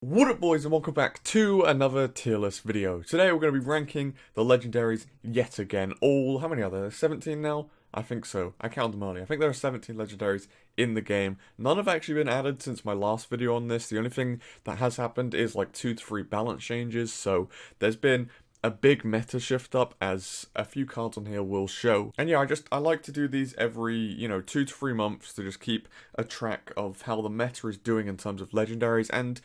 What up, boys, and welcome back to another tier list video. Today we're going to be ranking the legendaries yet again. How many are there? 17 now? I think so. I counted them earlier. I think there are 17 legendaries in the game. None have actually been added since my last video on this. The only thing that has happened is like 2 to 3 balance changes, so there's been a big meta shift up, as a few cards on here will show. And yeah, I like to do these every, 2 to 3 months to just keep a track of how the meta is doing in terms of legendaries. And,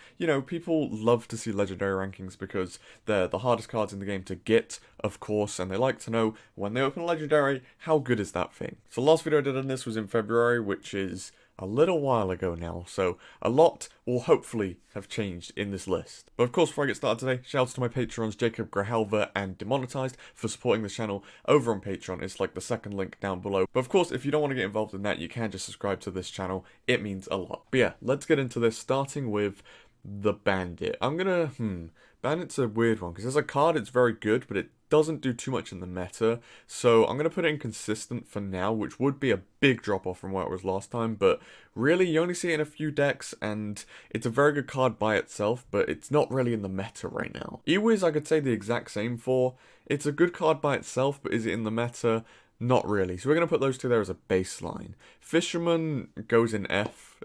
people love to see legendary rankings because they're the hardest cards in the game to get, of course, and they like to know when they open a legendary, how good is that thing. So last video I did on this was in February, which is a little while ago now, so a lot will hopefully have changed in this list. But of course, before I get started today, shoutouts to my patrons Jacob, Grahalva, and Demonetized for supporting this channel over on Patreon. It's like the second link down below. But of course, if you don't want to get involved in that, you can just subscribe to this channel. It means a lot. But yeah, let's get into this, starting with the Bandit. Bandit's a weird one, because as a card, it's very good, but it doesn't do too much in the meta, so I'm going to put it in consistent for now, which would be a big drop off from where it was last time, but really you only see it in a few decks, and it's a very good card by itself, but it's not really in the meta right now. Ewiz I could say the exact same for. It's a good card by itself, but is it in the meta? Not really, so we're going to put those two there as a baseline. Fisherman goes in F.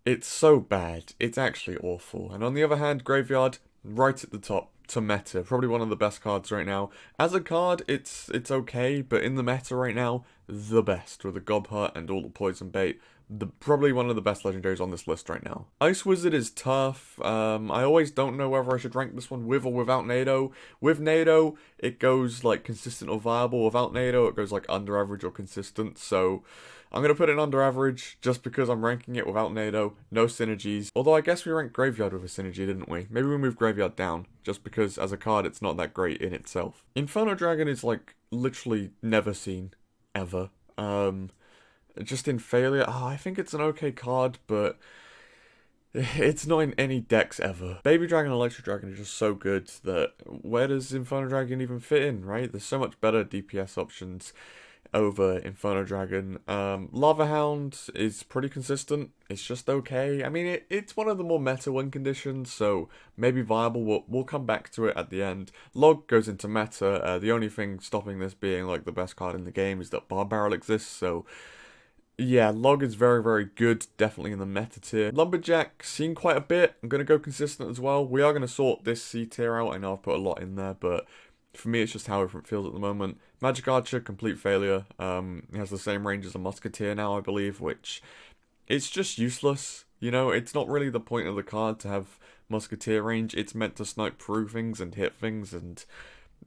It's so bad. It's actually awful. And on the other hand, Graveyard, right at the top to meta. Probably one of the best cards right now. As a card, it's okay, but in the meta right now, the best. With the Gob Hut and all the poison bait. Probably one of the best legendaries on this list right now. Ice Wizard is tough. I always don't know whether I should rank this one with or without NATO. With NATO, it goes like consistent or viable. Without NATO, it goes like under average or consistent. So I'm going to put it under average just because I'm ranking it without NATO, no synergies. Although I guess we ranked Graveyard with a synergy, didn't we? Maybe we moved Graveyard down, just because as a card it's not that great in itself. Inferno Dragon is like literally never seen, ever. Just in failure, I think it's an okay card, but it's not in any decks ever. Baby Dragon and Electric Dragon are just so good that where does Inferno Dragon even fit in, right? There's so much better DPS options over Inferno Dragon. Lava Hound is pretty consistent. It's just okay. I mean, it's one of the more meta win conditions, so maybe viable. We'll come back to it at the end. Log goes into meta. The only thing stopping this being like the best card in the game is that Bar Barrel exists, so yeah, Log is very, very good, definitely in the meta tier. Lumberjack, seen quite a bit. I'm going to go consistent as well. We are going to sort this C tier out. I know I've put a lot in there, but for me, it's just how it feels at the moment. Magic Archer, complete failure. It has the same range as a Musketeer now, I believe, which it's just useless. It's not really the point of the card to have Musketeer range. It's meant to snipe through things and hit things, and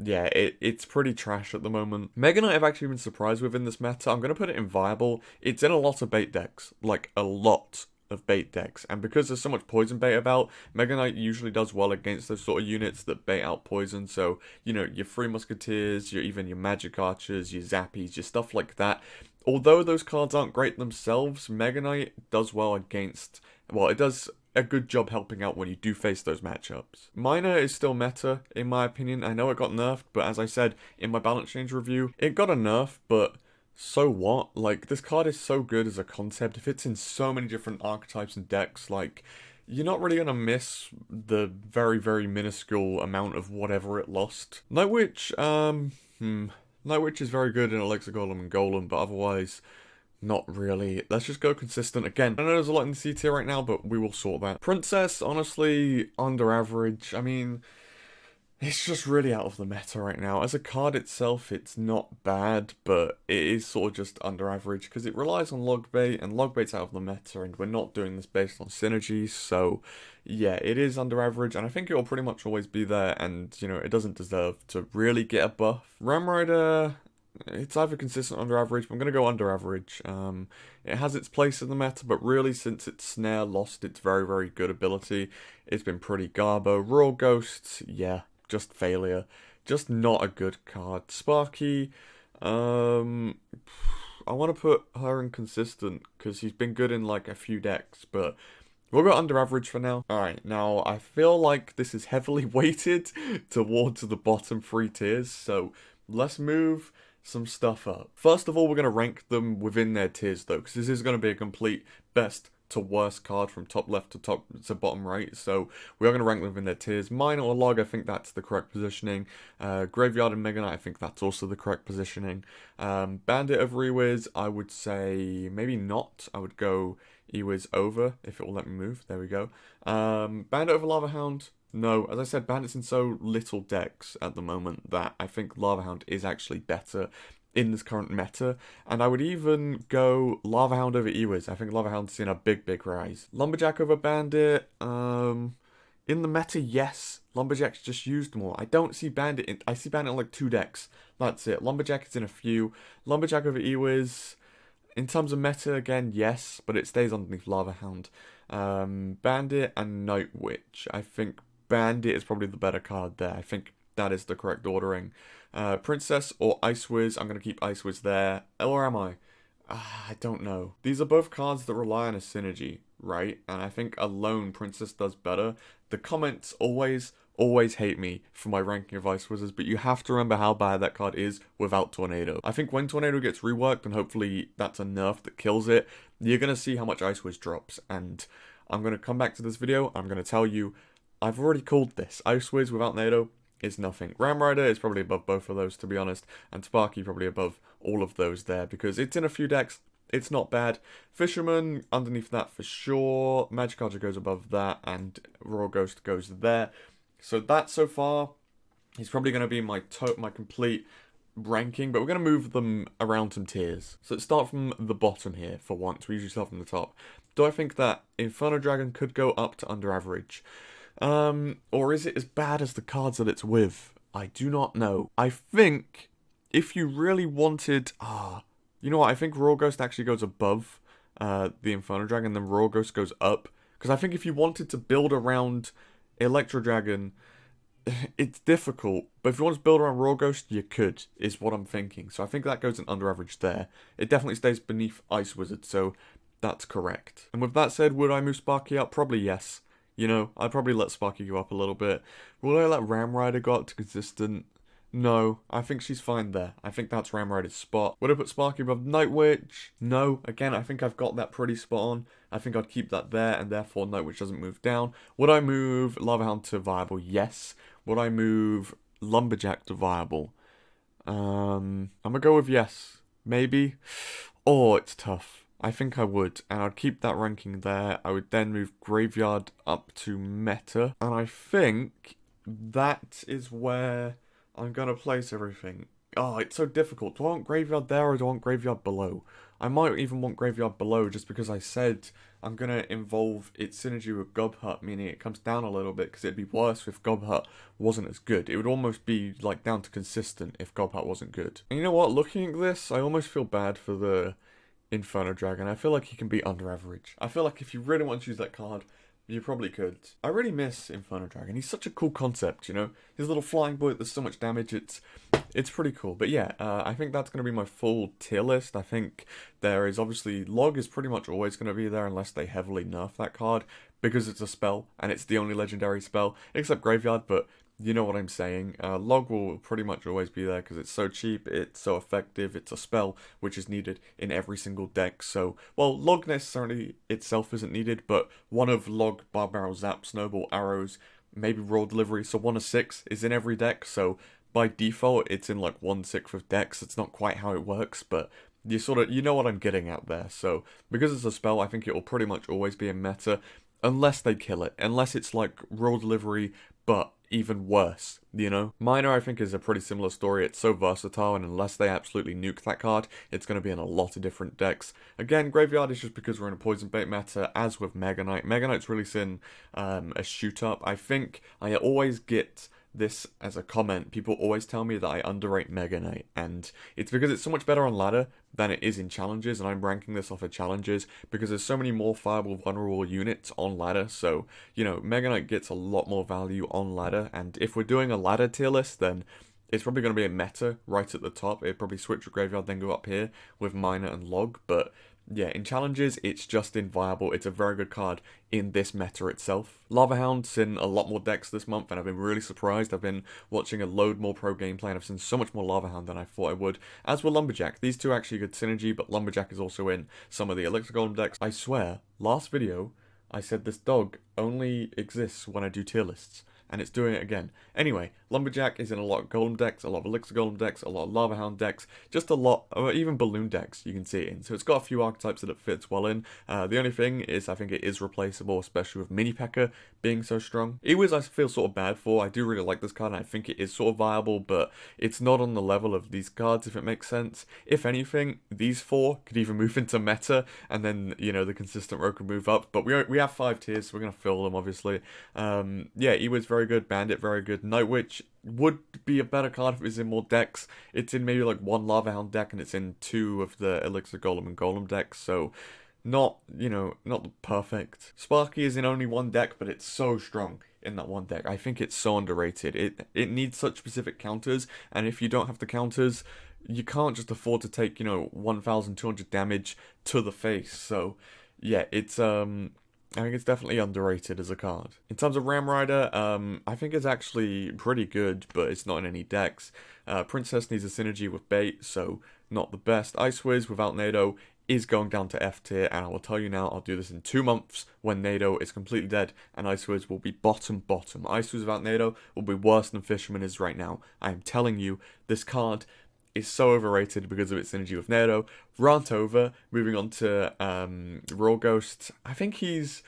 yeah, it's pretty trash at the moment. Mega Knight I've actually been surprised with in this meta. I'm going to put it in viable. It's in a lot of bait decks, like a lot of bait decks, and because there's so much poison bait about, Mega Knight usually does well against those sort of units that bait out poison. So, your Free Musketeers, even your Magic Archers, your Zappies, your stuff like that. Although those cards aren't great themselves, Mega Knight does well against, it does a good job helping out when you do face those matchups. Miner is still meta, in my opinion. I know it got nerfed, but as I said in my balance change review, it got a nerf, but so what? Like, this card is so good as a concept. It fits in so many different archetypes and decks. Like, you're not really going to miss the very, very minuscule amount of whatever it lost. Night Witch, Night Witch is very good in Elixir Golem and Golem, but otherwise, not really. Let's just go consistent again. I know there's a lot in the C tier right now, but we will sort that. Princess, honestly, under average. I mean, it's just really out of the meta right now. As a card itself, it's not bad, but it is sort of just under average because it relies on log bait, and log bait's out of the meta, and we're not doing this based on synergies, so yeah, it is under average, and I think it will pretty much always be there, and, it doesn't deserve to really get a buff. Ram Rider, it's either consistent or under average, but I'm going to go under average. It has its place in the meta, but really since its Snare lost its very, very good ability, it's been pretty garbo. Royal Ghost, yeah, just failure. Just not a good card. Sparky, I want to put her in consistent, because she's been good in like a few decks, but we'll go under average for now. Alright, now I feel like this is heavily weighted towards the bottom 3 tiers, so let's move some stuff up. First of all, we're going to rank them within their tiers though, because this is going to be a complete best to worst card from top left to bottom right. So we are going to rank them in their tiers. Mine or Log, I think that's the correct positioning. Graveyard and Mega Knight, I think that's also the correct positioning. Bandit over Ewiz, I would say maybe not. I would go Ewiz over if it will let me move. There we go. Bandit over Lava Hound. No, as I said, Bandit's in so little decks at the moment that I think Lava Hound is actually better in this current meta, and I would even go Lava Hound over Ewiz. I think Lava Hound's seen a big rise. Lumberjack over Bandit, in the meta, yes. Lumberjack's just used more. I don't see Bandit I see Bandit in like 2 decks. That's it. Lumberjack is in a few. Lumberjack over Ewiz, in terms of meta, again, yes, but it stays underneath Lava Hound. Bandit and Night Witch. I think Bandit is probably the better card there. I think that is the correct ordering. Princess or Ice Wiz. I'm going to keep Ice Wiz there. Or am I? I don't know. These are both cards that rely on a synergy, right? And I think alone Princess does better. The comments always hate me for my ranking of Ice Wizards, but you have to remember how bad that card is without Tornado. I think when Tornado gets reworked, and hopefully that's a nerf that kills it, you're going to see how much Ice Wiz drops. And I'm going to come back to this video, I'm going to tell you, I've already called this. Ice Wiz without Tornado is nothing. Ram Rider is probably above both of those, to be honest, and Sparky probably above all of those there, because it's in a few decks. It's not bad. Fisherman underneath that for sure. Magic Archer goes above that, and Raw Ghost goes there. So that so far is probably going to be my complete ranking, but we're going to move them around some tiers. So let's start from the bottom here for once. We usually start from the top. Do I think that Inferno Dragon could go up to under average? Or is it as bad as the cards that it's with? I do not know. I think if you really wanted... you know what? I think Raw Ghost actually goes above the Inferno Dragon, then Raw Ghost goes up. Because I think if you wanted to build around Electro Dragon, it's difficult. But if you want to build around Raw Ghost, you could, is what I'm thinking. So I think that goes in under average there. It definitely stays beneath Ice Wizard, so that's correct. And with that said, would I move Sparky up? Probably yes. You know, I'd probably let Sparky go up a little bit. Will I let Ram Rider go up to consistent? No, I think she's fine there. I think that's Ram Rider's spot. Would I put Sparky above Night Witch? No. Again, I think I've got that pretty spot on. I think I'd keep that there, and therefore Night Witch doesn't move down. Would I move Lava Hound to viable? Yes. Would I move Lumberjack to viable? I'm gonna go with yes. Maybe. Oh, it's tough. I think I would, and I'd keep that ranking there. I would then move Graveyard up to meta, and I think that is where I'm going to place everything. Oh, it's so difficult. Do I want Graveyard there or do I want Graveyard below? I might even want Graveyard below just because I said I'm going to involve its synergy with Gob Hut, meaning it comes down a little bit because it'd be worse if Gob Hut wasn't as good. It would almost be like down to consistent if Gob Hut wasn't good. And you know what? Looking at this, I almost feel bad for the Inferno Dragon. I feel like he can be under average. I feel like if you really want to use that card, you probably could. I really miss Inferno Dragon. He's such a cool concept, you know? His little flying boy that does so much damage, it's pretty cool. But yeah, I think that's going to be my full tier list. I think there is obviously... Log is pretty much always going to be there unless they heavily nerf that card, because it's a spell, and it's the only legendary spell, except Graveyard, but... You know what I'm saying. Log will pretty much always be there because it's so cheap, it's so effective, it's a spell which is needed in every single deck. So, well, Log necessarily itself isn't needed, but one of Log, Barb Barrel, Zap, Snowball, Arrows, maybe Roll Delivery, so 1 of 6 is in every deck. So, by default, it's in like 1/6 of decks. It's not quite how it works, but you know what I'm getting at there. So, because it's a spell, I think it will pretty much always be in meta, unless they kill it. Unless it's like Roll Delivery, but even worse, you know? Miner, I think, is a pretty similar story. It's so versatile, and unless they absolutely nuke that card, it's going to be in a lot of different decks. Again, Graveyard is just because we're in a poison bait meta, as with Mega Knight. Mega Knight's really seen a shoot-up. I think I always get this as a comment. People always tell me that I underrate Mega Knight, and it's because it's so much better on ladder than it is in challenges, and I'm ranking this off of challenges because there's so many more fireable vulnerable units on ladder. So, you know, Mega Knight gets a lot more value on ladder, and if we're doing a ladder tier list, then it's probably going to be a meta right at the top. It'd probably switch to Graveyard, then go up here with Miner and Log, but yeah, in challenges, it's just inviable. It's a very good card in this meta itself. Lava Hound's in a lot more decks this month, and I've been really surprised. I've been watching a load more pro gameplay, and I've seen so much more Lava Hound than I thought I would, as will Lumberjack. These two are actually good synergy, but Lumberjack is also in some of the Elixir Golem decks. I swear, last video, I said this dog only exists when I do tier lists, and it's doing it again. Anyway, Lumberjack is in a lot of Golem decks, a lot of Elixir Golem decks, a lot of Lava Hound decks, just a lot, or even Balloon decks you can see it in. So it's got a few archetypes that it fits well in. The only thing is I think it is replaceable, especially with Mini P.E.K.K.A. being so strong. Ewiz I feel sort of bad for. I do really like this card, and I think it is sort of viable, but it's not on the level of these cards, if it makes sense. If anything, these four could even move into meta, and then, you know, the consistent row could move up. But we have 5 tiers, so we're going to fill them, obviously. Yeah, Ewiz very good, Bandit very good, Night Witch would be a better card if it was in more decks. It's in maybe like 1 Lava Hound deck, and it's in 2 of the Elixir Golem and Golem decks, so not, you know, not perfect. Sparky is in only 1 deck, but it's so strong in that 1 deck. I think it's so underrated. It needs such specific counters, and if you don't have the counters, you can't just afford to take, you know, 1,200 damage to the face. So yeah, it's I think it's definitely underrated as a card. In terms of Ram Rider, I think it's actually pretty good, but it's not in any decks. Princess needs a synergy with Bait, so not the best. Ice Wiz without Nado is going down to F tier, and I will tell you now, I'll do this in 2 months when Nado is completely dead, and Ice Wiz will be bottom. Ice Wiz without Nado will be worse than Fisherman is right now. I am telling you, this card is so overrated because of its synergy with Nado. Rant over. Moving on to Raw Ghost. I think he's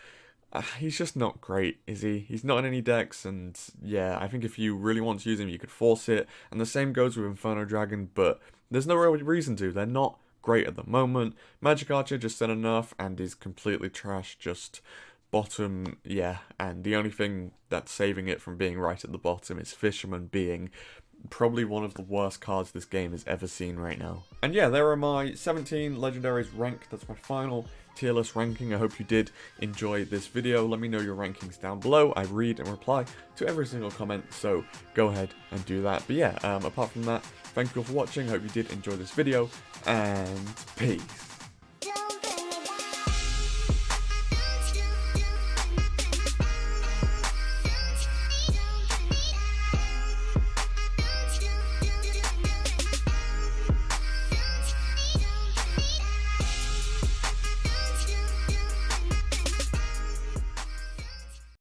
just not great, is he? He's not in any decks, and yeah, I think if you really want to use him, you could force it. And the same goes with Inferno Dragon, but there's no real reason to. They're not great at the moment. Magic Archer just said enough and is completely trash, just bottom, yeah. And the only thing that's saving it from being right at the bottom is Fisherman being probably one of the worst cards this game has ever seen right now. And yeah, there are my 17 Legendaries ranked. That's my final tier list ranking. I hope you did enjoy this video. Let me know your rankings down below. I read and reply to every single comment, so go ahead and do that. But yeah, apart from that, thank you all for watching. I hope you did enjoy this video, and peace.